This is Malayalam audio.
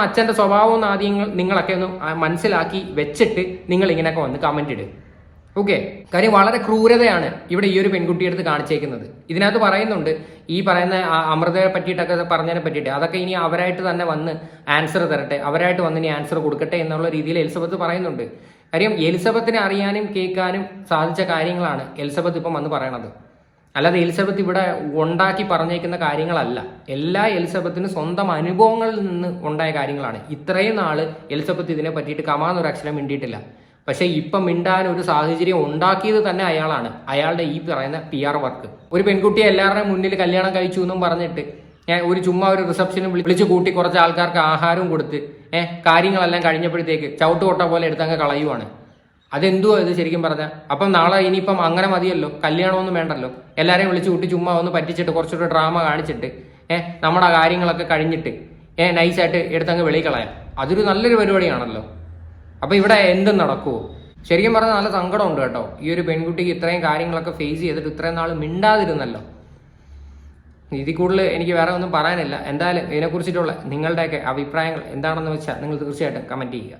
അച്ഛന്റെ സ്വഭാവം ആദ്യം നിങ്ങളൊക്കെ ഒന്ന് മനസ്സിലാക്കി വെച്ചിട്ട് നിങ്ങൾ ഇങ്ങനെയൊക്കെ വന്ന് കമന്റ് ഇടുക. ഓക്കെ, കാര്യം വളരെ ക്രൂരതയാണ് ഇവിടെ ഈ ഒരു പെൺകുട്ടിയെടുത്ത് കാണിച്ചേക്കുന്നത്. ഇതിനകത്ത് പറയുന്നുണ്ട് ഈ പറയുന്ന അമൃതയെ പറ്റിയിട്ടൊക്കെ പറഞ്ഞതിനെ പറ്റിയിട്ട് അതൊക്കെ ഇനി അവരായിട്ട് തന്നെ വന്ന് ആൻസർ തരട്ടെ, അവരായിട്ട് വന്ന് ഇനി ആൻസർ കൊടുക്കട്ടെ എന്നുള്ള രീതിയിൽ എലിസബത്ത് പറയുന്നുണ്ട്. കാര്യം എലിസബത്തിനെ അറിയാനും കേൾക്കാനും സാധിച്ച കാര്യങ്ങളാണ് എലിസബത്ത് ഇപ്പം വന്ന് പറയണത്. അല്ലാതെ എലിസബത്ത് ഇവിടെ ഉണ്ടാക്കി പറഞ്ഞേക്കുന്ന കാര്യങ്ങളല്ല. എല്ലാ എലിസബത്തിന് സ്വന്തം അനുഭവങ്ങളിൽ നിന്ന് ഉണ്ടായ കാര്യങ്ങളാണ്. ഇത്രയും നാള് എലിസബത്ത് ഇതിനെ പറ്റിയിട്ട് കമാന്നൊരു അക്ഷരം മിണ്ടിയിട്ടില്ല. പക്ഷെ ഇപ്പം മിണ്ടാൻ ഒരു സാഹചര്യം ഉണ്ടാക്കിയത് തന്നെ അയാളാണ്. അയാളുടെ ഈ പറയുന്ന PR വർക്ക്. ഒരു പെൺകുട്ടിയെ എല്ലാവരുടെയും മുന്നിൽ കല്യാണം കഴിച്ചു എന്നും പറഞ്ഞിട്ട് ഒരു ചുമ്മാ ഒരു റിസപ്ഷനും വിളിച്ചു കൂട്ടി കുറച്ച് ആൾക്കാർക്ക് ആഹാരവും കൊടുത്ത് കാര്യങ്ങളെല്ലാം കഴിഞ്ഞപ്പോഴത്തേക്ക് ചവിട്ടുകൊട്ട പോലെ എടുത്തങ്ങ് കളയുവാണ്. അതെന്തുവാ ഇത് ശരിക്കും പറഞ്ഞാൽ? അപ്പം നാളെ ഇനിയിപ്പം അങ്ങനെ മതിയല്ലോ, കല്യാണമൊന്നും വേണ്ടല്ലോ, എല്ലാവരെയും വിളിച്ചു കൂട്ടി ചുമ്മാ ഒന്ന് പറ്റിച്ചിട്ട് കുറച്ചൊരു ഡ്രാമ കാണിച്ചിട്ട് നമ്മുടെ കാര്യങ്ങളൊക്കെ കഴിഞ്ഞിട്ട് നൈസായിട്ട് എടുത്തങ്ങ് വെളിയിൽ കളയാം. അതൊരു നല്ലൊരു പരിപാടിയാണല്ലോ. അപ്പൊ ഇവിടെ എന്തും നടക്കുമോ? ശരിക്കും പറഞ്ഞാൽ നല്ല സങ്കടമുണ്ട് കേട്ടോ. ഈ ഒരു പെൺകുട്ടിക്ക് ഇത്രയും കാര്യങ്ങളൊക്കെ ഫേസ് ചെയ്തിട്ട് ഇത്രയും നാൾ മിണ്ടാതിരുന്നല്ലോ. ഇതിൽ കൂടുതൽ എനിക്ക് വേറെ ഒന്നും പറയാനില്ല. എന്തായാലും ഇതിനെക്കുറിച്ചിട്ടുള്ള നിങ്ങളുടെയൊക്കെ അഭിപ്രായങ്ങൾ എന്താണെന്ന് വെച്ചാൽ നിങ്ങൾ തീർച്ചയായിട്ടും കമന്റ് ചെയ്യുക.